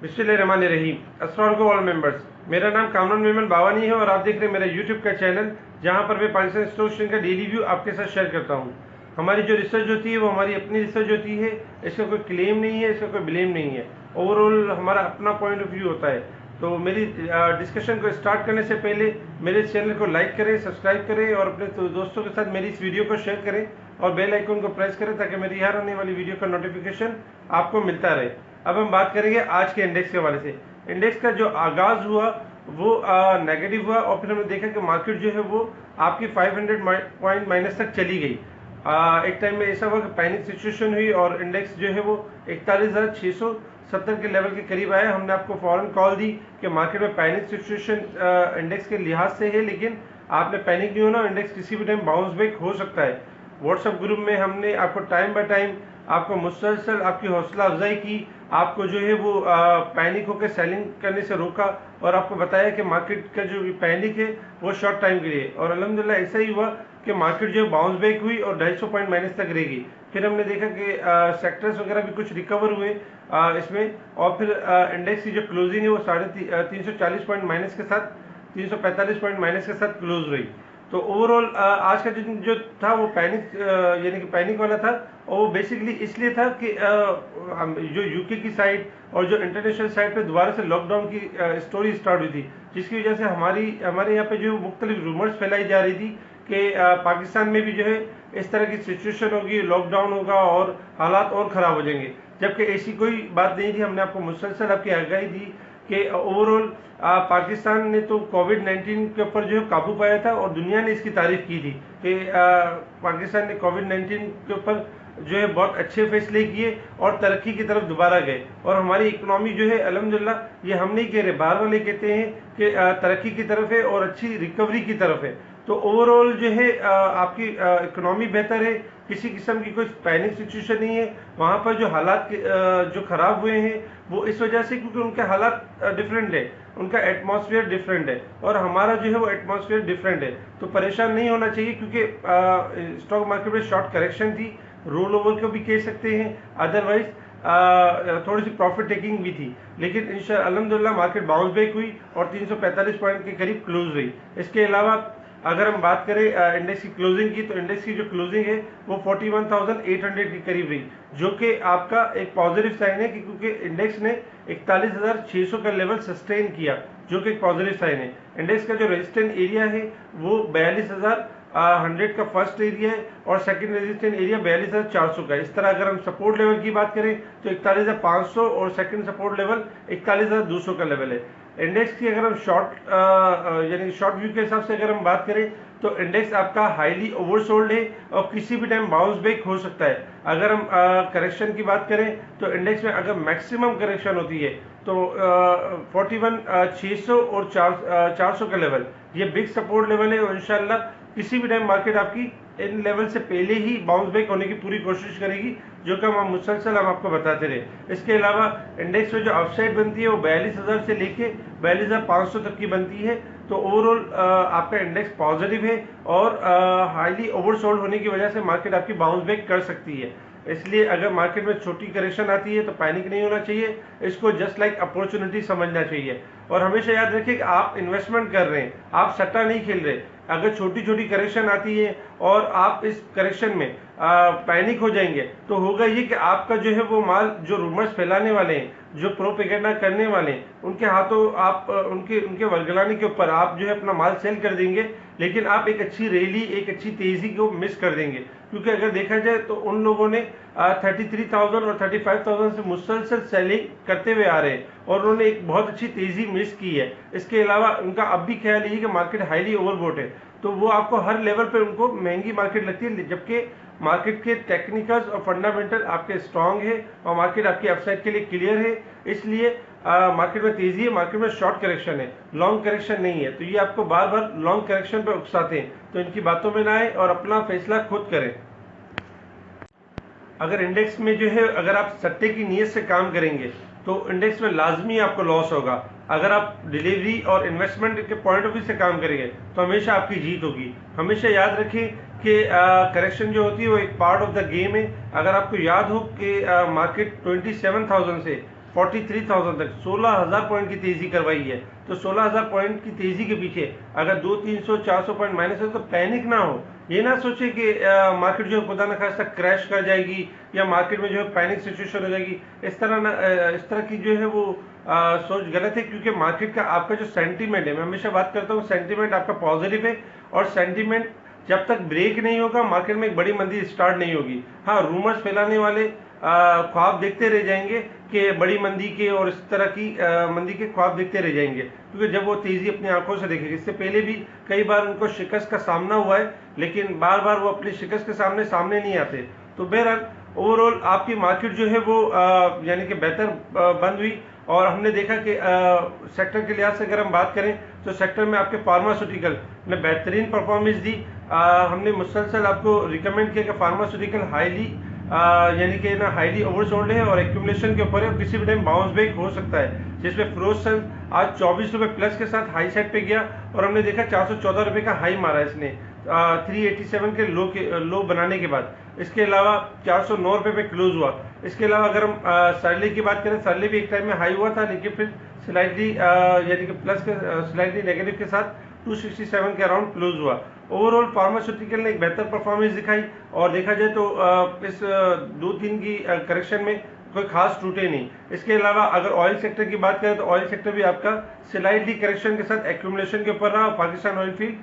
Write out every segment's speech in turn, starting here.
बिस्मिल्लाहिर्रहमानिर्रहीम। अस्सलाम वालेकुम ऑल मेंबर्स। मेरा नाम कामरान मेमन बावानी है और आप देख रहे हैं मेरा यूट्यूब का चैनल, जहां पर मैं पाकिस्तान स्टॉक एक्सचेंज का डेली व्यू आपके साथ शेयर करता हूं। हमारी जो रिसर्च होती है वो हमारी अपनी रिसर्च होती है, इसका कोई क्लेम नहीं है, इसका कोई ब्लेम नहीं है। ओवरऑल हमारा अपना पॉइंट ऑफ व्यू होता है। तो मेरी डिस्कशन को स्टार्ट करने से पहले मेरे चैनल को लाइक करें, सब्सक्राइब करें और अपने दोस्तों के साथ मेरी इस वीडियो को शेयर करें और बेल आइकन को प्रेस करें ताकि मेरी हर आने वाली वीडियो का नोटिफिकेशन आपको मिलता रहे। अब हम बात करेंगे आज के इंडेक्स के हवाले से। इंडेक्स का जो आगाज हुआ वो नेगेटिव हुआ और फिर हमने देखा कि मार्केट जो है वो आपकी 500 पॉइंट माइनस तक चली गई। एक टाइम में ऐसा हुआ कि पैनिक सिचुएशन हुई और इंडेक्स जो है वो 41,670 के लेवल के करीब आया। हमने आपको फौरन कॉल दी कि मार्केट में पैनिक सिचुएशन इंडेक्स के लिहाज से है, लेकिन आपने पैनिक नहीं होना, इंडेक्स किसी भी टाइम बाउंस बैक हो सकता है। व्हाट्सएप ग्रुप में हमने आपको टाइम बाय टाइम आपको मुसलसल आपकी हौसला अफजाई की, आपको जो है वो पैनिक होकर सेलिंग करने से रोका और आपको बताया कि मार्केट का जो पैनिक है वो शॉर्ट टाइम के लिए, और अल्हम्दुलिल्लाह ऐसा ही हुआ कि मार्केट जो है बाउंस बैक हुई और 250 पॉइंट माइनस तक रहेगी। फिर हमने देखा कि सेक्टर्स वगैरह भी कुछ रिकवर हुए इसमें, और फिर इंडेक्स की जो क्लोजिंग है वो 340 पॉइंट माइनस के साथ 345 पॉइंट माइनस के साथ क्लोज रही। तो ओवरऑल आज का जो था वो पैनिक यानी कि पैनिक वाला था, और वो बेसिकली इसलिए था कि जो यूके की साइड और जो इंटरनेशनल साइड पे दोबारा से लॉकडाउन की स्टोरी स्टार्ट हुई थी, जिसकी वजह से हमारे यहाँ पे जो मुख्तलिफ रूमर्स फैलाई जा रही थी कि पाकिस्तान में भी जो है इस तरह की सिचुएशन होगी, लॉकडाउन होगा और हालात और ख़राब हो जाएंगे, जबकि ऐसी कोई बात नहीं थी। हमने आपको मुसलसल आपकी आगाही दी कि ओवरऑल पाकिस्तान ने तो कोविड-19 के ऊपर जो है काबू पाया था और दुनिया ने इसकी तारीफ की थी कि पाकिस्तान ने कोविड-19 के ऊपर जो है बहुत अच्छे फैसले किए और तरक्की की तरफ दोबारा गए। और हमारी इकोनॉमी जो है अल्हम्दुलिल्लाह, ये हम नहीं कह रहे, बाहर वाले कहते हैं कि तरक्की की तरफ है और अच्छी रिकवरी की तरफ है। तो ओवरऑल जो है आपकी इकोनॉमी बेहतर है, किसी किस्म की कोई पैनिक सिचुएशन नहीं है। वहाँ पर जो हालात जो ख़राब हुए हैं वो इस वजह से क्योंकि उनके हालात डिफरेंट है, उनका एटमॉस्फेयर डिफरेंट है और हमारा जो है वो एटमॉस्फेयर डिफरेंट है। तो परेशान नहीं होना चाहिए क्योंकि स्टॉक मार्केट में शॉर्ट करेक्शन थी, रोल ओवर को भी कह सकते हैं, अदरवाइज थोड़ी सी प्रॉफिट टेकिंग भी थी, लेकिन इंशाअल्लाह अल्हम्दुलिल्लाह मार्केट बाउंस बैक हुई और 345 पॉइंट के करीब क्लोज रही। इसके अलावा अगर हम बात करें इंडेक्स की क्लोजिंग की, तो इंडेक्स की जो क्लोजिंग है वो 41,800 के करीब रही, जो कि आपका एक पॉजिटिव साइन है क्योंकि इंडेक्स ने 41,600 का लेवल सस्टेन किया, जो कि एक पॉजिटिव साइन है। इंडेक्स का जो रेजिस्टेंट एरिया है वो 42,100 का फर्स्ट एरिया है और सेकंड रेजिस्टेंट एरिया 42,400 का। इस तरह अगर हम सपोर्ट लेवल की बात करें तो 41,500 और सेकंड सपोर्ट लेवल 41,200 का लेवल है। इंडेक्स की अगर हम यानी शॉर्ट व्यू के हिसाब से अगर हम बात करें तो इंडेक्स आपका हाईली ओवरसोल्ड है और किसी भी टाइम बाउंस बैक हो सकता है। अगर हम करेक्शन की बात करें तो इंडेक्स में अगर मैक्सिमम करेक्शन होती है तो 41,600 और 400 का लेवल ये बिग सपोर्ट लेवल है और इंशाल्लाह किसी भी टाइम मार्केट आपकी इन लेवल से पहले ही बाउंस बैक होने की पूरी कोशिश करेगी, जो कि हम मुसलसल हम आपको बताते रहे। इसके अलावा इंडेक्स में जो अपसाइड बनती है वो 42,000 से लेके 42,500 तक की बनती है। तो ओवरऑल आपका इंडेक्स पॉजिटिव है और हाईली ओवरसोल्ड होने की वजह से मार्केट आपकी बाउंस बैक कर सकती है। इसलिए अगर मार्केट में छोटी करेक्शन आती है तो पैनिक नहीं होना चाहिए, इसको जस्ट लाइक अपॉर्चुनिटी समझना चाहिए। और हमेशा याद रखिए कि आप इन्वेस्टमेंट कर रहे हैं, आप सट्टा नहीं खेल रहे। अगर छोटी छोटी करेक्शन आती है और आप इस करेक्शन में पैनिक हो जाएंगे तो होगा ये कि आपका जो है वो माल, जो रूमर्स फैलाने वाले हैं, जो प्रोपेगेंडा करने वाले हैं, उनके हाथों आप उनके वर्गलाने के ऊपर आप जो है अपना माल सेल कर देंगे, लेकिन आप एक अच्छी रैली, एक अच्छी तेजी को मिस कर देंगे। क्योंकि अगर देखा जाए तो उन लोगों ने 33,000 और 35,000 से मुसलसल सेलिंग करते हुए आ रहे हैं और उन्होंने एक बहुत अच्छी तेजी मिस की है। इसके अलावा उनका अब भी ख्याल यही कि मार्केट हाईली ओवरबोट है, तो वो आपको हर लेवल पे उनको महंगी मार्केट लगती है, जबकि मार्केट के टेक्निकल्स और फंडामेंटल आपके स्ट्रांग है और मार्केट आपकी अपसाइड के लिए क्लियर है। इसलिए मार्केट में तेजी है, मार्केट में शॉर्ट करेक्शन है, लॉन्ग करेक्शन नहीं है। तो ये आपको बार बार लॉन्ग करेक्शन पे उकसाते हैं, तो इनकी बातों में ना आए और अपना फैसला खुद करें। अगर इंडेक्स में जो है अगर आप सट्टे की नीयत से काम करेंगे तो इंडेक्स में लाजमी आपको लॉस होगा। अगर आप डिलीवरी और इन्वेस्टमेंट के पॉइंट ऑफ व्यू से काम करेंगे तो हमेशा आपकी जीत होगी। हमेशा याद रखें कि करेक्शन जो होती है वो एक पार्ट ऑफ द गेम है। अगर आपको याद हो कि मार्केट 27,000 से 43,000 तक 16,000 पॉइंट की तेजी करवाई है। तो 16,000 पॉइंट की तेजी के पीछे अगर 200-300-400 पॉइंट माइनस है तो पैनिक ना हो। ये ना सोचे कि मार्केट जो है खुदा न खास्ता क्रैश कर जाएगी या मार्केट में जो है पैनिक सिचुएशन हो जाएगी। इस तरह की जो है वो सोच गलत है, क्योंकि मार्केट का आपका जो सेंटीमेंट है, मैं हमेशा बात करता हूँ सेंटीमेंट आपका पॉजिटिव है, और सेंटीमेंट जब तक ब्रेक नहीं होगा मार्केट में एक बड़ी मंदी स्टार्ट नहीं होगी। हाँ, रूमर्स फैलाने वाले ख्वाब देखते रह जाएंगे कि बड़ी मंदी के और इस तरह की मंदी के ख्वाब देखते रह जाएंगे, क्योंकि जब वो तेजी अपनी आंखों से देखेंगे। इससे पहले भी कई बार उनको शिकस्त का सामना हुआ है, लेकिन बार बार वो अपनी शिकस्त के सामने नहीं आते। तो बहरहाल ओवरऑल आपकी मार्केट जो है वो यानी कि बेहतर बंद हुई, और हमने देखा कि सेक्टर के लिहाज से अगर हम बात करें तो सेक्टर में आपके फार्मास्यूटिकल ने बेहतरीन परफॉर्मेंस दी। हमने मुसलसल आपको रिकमेंड किया कि फार्मास्यूटिकल हाईली यानी कि ना हाईली ओवरसोल्ड है और एक्यूमुलेशन के ऊपर है, और किसी भी टाइम बाउंस बैक हो सकता है। जिसमें फ्रोसन आज 24 रुपये प्लस के साथ हाई साइड पे गया, और हमने देखा 414 रुपये का हाई मारा इसने 387 के लो बनाने के बाद। इसके अलावा 409 रुपये पे क्लोज हुआ। इसके अलावा अगर हम सरले की बात करें, सरले भी एक टाइम में हाई हुआ था, लेकिन फिर स्लाइटली यानी कि प्लस के स्लाइटली नेगेटिव के साथ 267 के अराउंड क्लोज हुआ। ओवरऑल फार्मास्यूटिकल ने एक बेहतर परफॉर्मेंस दिखाई, और देखा जाए तो इस 2-3 की करेक्शन में कोई खास टूटे नहीं। इसके अलावा अगर ऑयल सेक्टर की बात करें तो ऑयल सेक्टर भी आपका स्लाइटली करेक्शन के साथ एक्यूमुलेशन के ऊपर रहा। Pakistan oil field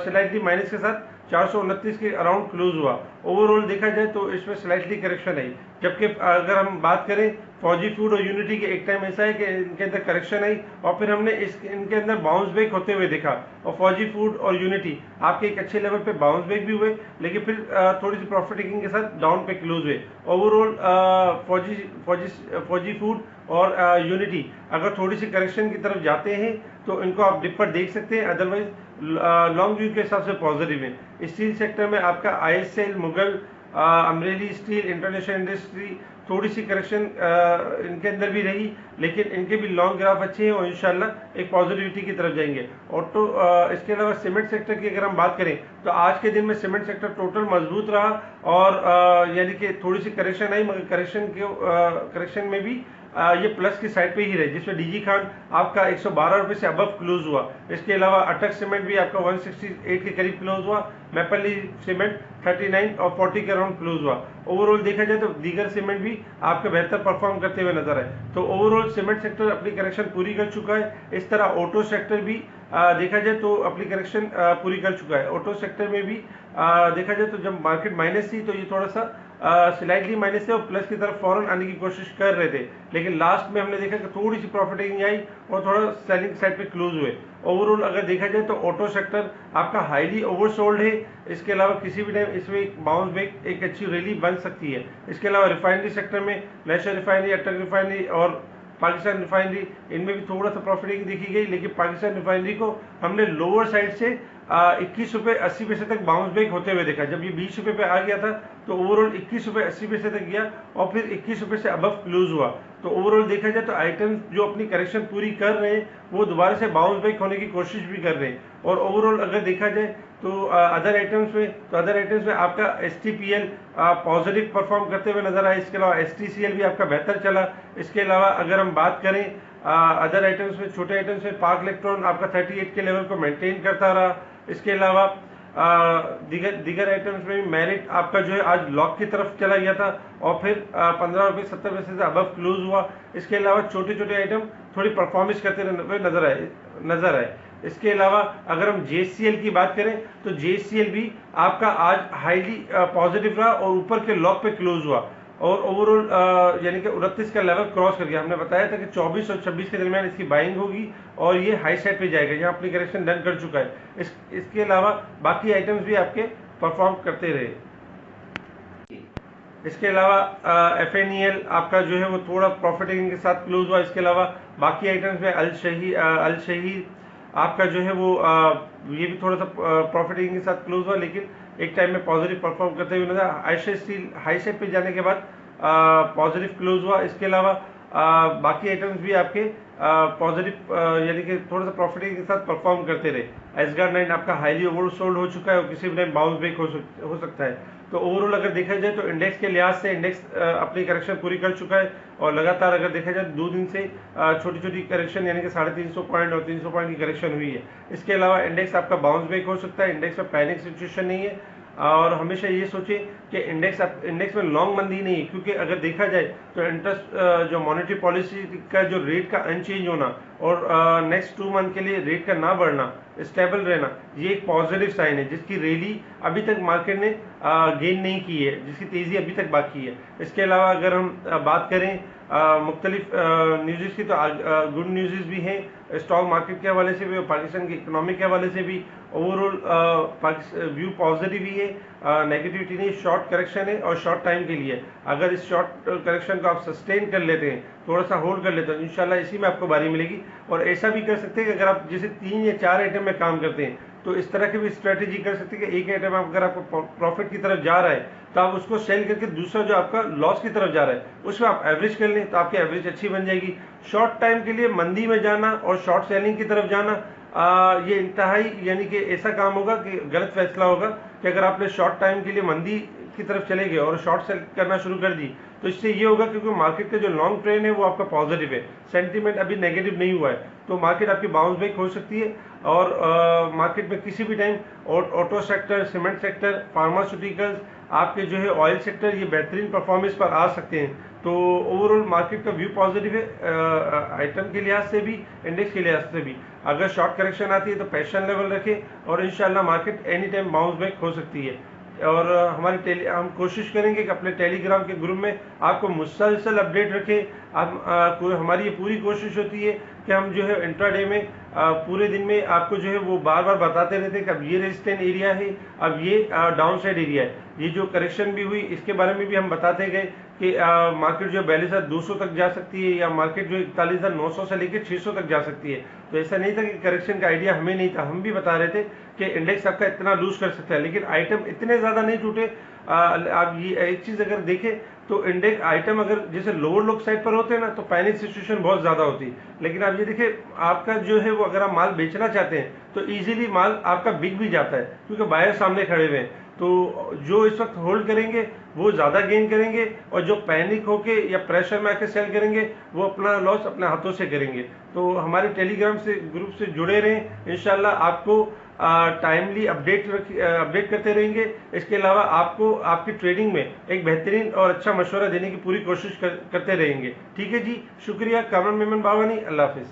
slightly minus के साथ 429 के अराउंड क्लोज हुआ। ओवरऑल देखा जाए तो इसमें स्लाइटली करेक्शन आई। जबकि अगर हम बात करें फौजी फूड और यूनिटी के, एक टाइम ऐसा है कि इनके अंदर करेक्शन आई और फिर हमने इनके अंदर बाउंस बैक होते हुए देखा, और फौजी फूड और यूनिटी आपके एक अच्छे लेवल पे बाउंस बैक भी हुए, लेकिन फिर थोड़ी सी प्रॉफिट टेकिंग के साथ डाउन पे क्लोज हुए। ओवरऑल फौजी फूड और यूनिटी अगर थोड़ी सी करेक्शन की तरफ जाते हैं तो इनको आप डिप पर देख सकते हैं, अदरवाइज लॉन्ग व्यू के हिसाब से पॉजिटिव है। स्टील सेक्टर में आपका ISL, Mughal, Amreli steel, international industry थोड़ी सी करेक्शन इनके अंदर भी रही, लेकिन इनके भी लॉन्ग ग्राफ अच्छे हैं और इंशाल्लाह एक पॉजिटिविटी की तरफ जाएंगे। ऑटो इसके अलावा सीमेंट सेक्टर की अगर हम बात करें तो आज के दिन में सीमेंट सेक्टर टोटल मजबूत रहा, और यानी कि थोड़ी सी करेक्शन आई, मगर करेक्शन में भी ये प्लस की साइड पे ही रहे, जिसमें डीजी खान आपका 112 रुपये से अबव क्लोज हुआ। इसके अलावा अटक सीमेंट भी आपका 168 के करीब क्लोज हुआ। मैपली सीमेंट 39 और 40 के अराउंड क्लोज हुआ। ओवरऑल देखा जाए तो दीगर सीमेंट भी आपके बेहतर परफॉर्म करते हुए नजर आए। तो ओवरऑल सीमेंट सेक्टर अपनी करेक्शन पूरी कर चुका है। इस तरह ऑटो सेक्टर भी देखा जाए तो अपनी करेक्शन पूरी कर चुका है। ऑटो सेक्टर में भी देखा जाए तो जब मार्केट माइनस थी तो ये थोड़ा सा स्लाइटली माइनस से और प्लस की तरफ फौरन आने की कोशिश कर रहे थे, लेकिन लास्ट में हमने देखा कि थोड़ी सी प्रॉफिटिंग आई और थोड़ा सेलिंग साइड पे क्लोज हुए। ओवरऑल अगर देखा जाए तो ऑटो सेक्टर आपका हाईली ओवरसोल्ड है। इसके अलावा किसी भी टाइम इसमें एक बाउंस बैक, एक अच्छी रैली बन सकती है। इसके अलावा रिफाइनरी सेक्टर में नेशनल रिफाइनरी, अटक रिफाइनरी और पाकिस्तान रिफाइनरी, इनमें भी थोड़ा सा प्रॉफिटिंग देखी गई, लेकिन पाकिस्तान रिफाइनरी को हमने लोअर साइड से 21 रुपये 80 पैसे तक बाउंस बैक होते हुए देखा। जब ये 20 रुपये पे आ गया था तो ओवरऑल 21 रुपये 80 पैसे तक गया और फिर 21 रुपये से अबव क्लोज हुआ। तो ओवरऑल देखा जाए तो आइटम्स जो अपनी करेक्शन पूरी कर रहे हैं वो दोबारा से बाउंस बैक होने की कोशिश भी कर रहे हैं। और ओवरऑल अगर देखा जाए तो अदर आइटम्स में आपका STPL पॉजिटिव परफॉर्म करते हुए नजर आया। इसके अलावा STCL भी आपका बेहतर चला। इसके अलावा अगर हम बात करें अदर आइटम्स में, छोटे आइटम्स में पाक इलेक्ट्रॉन आपका 38 के लेवल को मेंटेन करता रहा। इसके अलावा दीगर आइटम्स में मेरिट आपका जो है आज लॉक की तरफ चला गया था और फिर 15 रुपये 70 पैसे से अबव क्लोज हुआ। इसके अलावा छोटे छोटे आइटम थोड़ी परफॉर्मेंस करते हुए नजर आए। इसके अलावा अगर हम JCL की बात करें तो JCL भी आपका आज हाईली पॉजिटिव रहा और ऊपर के लॉक पे क्लोज हुआ और ओवरऑल यानी कि 29 का लेवल क्रॉस कर गया। हमने बताया था कि 24 और 26 के दरमियान इसकी बाइंग होगी और ये हाई साइड पे जाएगा, यहाँ अपनी करेक्शन डन कर चुका है। इसके अलावा बाकी आइटम्स भी आपके परफॉर्म करते रहे। इसके अलावा FNEL आपका जो है वो थोड़ा प्रॉफिटिंग के साथ क्लोज हुआ। इसके अलावा बाकी आइटम्स में अल शहीद आपका जो है वो ये भी थोड़ा सा प्रॉफिटिंग के साथ क्लोज हुआ, लेकिन एक टाइम में पॉजिटिव परफॉर्म करते हुए नजर। आयशा स्टील हाई साइड पे जाने के बाद पॉजिटिव क्लोज हुआ। इसके अलावा बाकी आइटम्स भी आपके पॉजिटिव यानी कि थोड़ा सा प्रॉफिटिंग के साथ परफॉर्म करते रहे। एसगार 9 आपका हाईली ओवरसोल्ड हो चुका है और किसी भी टाइम बाउंस बैक हो सकता है। तो ओवरऑल अगर देखा जाए तो इंडेक्स के लिहाज से इंडेक्स अपनी करेक्शन पूरी कर चुका है और लगातार अगर देखा जाए 2 दिन से छोटी छोटी करेक्शन यानी कि 350 पॉइंट और 300 पॉइंट की करेक्शन हुई है। इसके अलावा इंडेक्स आपका बाउंस बैक हो सकता है, इंडेक्स में पैनिक सिचुएशन नहीं है। और हमेशा ये सोचें कि इंडेक्स में लॉन्ग मंदी नहीं है, क्योंकि अगर देखा जाए तो इंटरेस्ट जो मॉनेटरी पॉलिसी का जो रेट का अनचेंज होना और नेक्स्ट 2 मंथ के लिए रेट का ना बढ़ना, स्टेबल रहना, ये एक पॉजिटिव साइन है जिसकी रैली अभी तक मार्केट ने गेन नहीं की है, जिसकी तेज़ी अभी तक बाकी है। इसके अलावा अगर हम बात करें मुख्तलिफ न्यूज़ की, तो गुड न्यूज़ भी हैं स्टॉक मार्केट के हवाले से भी और पाकिस्तान की इकोनॉमी के हवाले से भी। ओवरऑल व्यू पॉजिटिव ही है, नेगेटिविटी नहीं, शॉर्ट करेक्शन है और शॉर्ट टाइम के लिए। अगर इस शॉर्ट करेक्शन को आप सस्टेन कर लेते हैं, थोड़ा सा होल्ड कर लेते हैं, इंशाल्लाह इसी में आपको बारी मिलेगी। और ऐसा भी कर सकते हैं कि अगर आप जैसे 3 या 4 आइटम में काम करते हैं तो इस तरह की भी स्ट्रेटेजी कर सकते हैं कि एक आइटम अगर आपको प्रॉफिट की तरफ जा रहा है तो आप उसको सेल करके दूसरा जो आपका लॉस की तरफ जा रहा है उसमें आप एवरेज कर लें, तो आपकी एवरेज अच्छी बन जाएगी। शॉर्ट टाइम के लिए मंदी में जाना और शॉर्ट सेलिंग की तरफ जाना ये इंतहाई यानी कि ऐसा काम होगा कि गलत फैसला होगा कि अगर आपने शॉर्ट टाइम के लिए मंदी की तरफ चले गए और शॉर्ट सेल करना शुरू कर दी तो इससे ये होगा क्योंकि मार्केट का जो लॉन्ग ट्रेंड है वो आपका पॉजिटिव है, सेंटीमेंट अभी नेगेटिव नहीं हुआ है, तो मार्केट आपकी बाउंस बैक हो सकती है। और मार्केट में किसी भी time auto sector, cement sector, pharmaceuticals, आपके जो है ऑयल सेक्टर, ये बेहतरीन परफॉर्मेंस पर आ सकते हैं। तो ओवरऑल मार्केट का व्यू पॉजिटिव है आइटम के लिहाज से भी, इंडेक्स के लिहाज से भी। अगर शॉर्ट करेक्शन आती है तो पैशन लेवल रखें और इंशाल्लाह market any time bounce back हो सकती है। और हम कोशिश करेंगे कि अपने टेलीग्राम के ग्रुप में आपको मुसलसल अपडेट रखें। हमारी ये पूरी कोशिश होती है कि हम जो है इंट्राडे में पूरे दिन में आपको जो है वो बार बार बताते रहते हैं कि अब ये रेजिस्टेंट एरिया है, अब ये डाउन साइड एरिया है। ये जो करेक्शन भी हुई इसके बारे में भी हम बताते गए कि मार्केट जो 42,200 तक जा सकती है या मार्केट जो 41,900 से लेकर 600 तक जा सकती है। तो ऐसा नहीं था कि करेक्शन का आइडिया हमें नहीं था, हम भी बता रहे थे कि इंडेक्स आपका इतना लूज कर सकता है, लेकिन आइटम इतने ज़्यादा नहीं टूटे। आप ये एक चीज़ अगर देखें तो इंडेक्स आइटम अगर जैसे लोअर लोग साइड पर होते हैं ना तो पैनिक सिचुएशन बहुत ज़्यादा होती है, लेकिन आप ये देखिए आपका जो है वो अगर आप माल बेचना चाहते हैं तो इजीली माल आपका बिक भी जाता है क्योंकि बायर सामने खड़े हुए हैं। तो जो इस वक्त होल्ड करेंगे वो ज़्यादा गेन करेंगे और जो पैनिक होके या प्रेशर में आके सेल करेंगे वो अपना लॉस अपने हाथों से करेंगे। तो हमारे टेलीग्राम से ग्रुप से जुड़े रहें, इंशाल्लाह आपको टाइमली अपडेट करते रहेंगे। इसके अलावा आपको आपकी ट्रेडिंग में एक बेहतरीन और अच्छा मशवरा देने की पूरी कोशिश करते रहेंगे। ठीक है जी, शुक्रिया। कामरान मेमन बावानी, अल्लाह हाफिज़।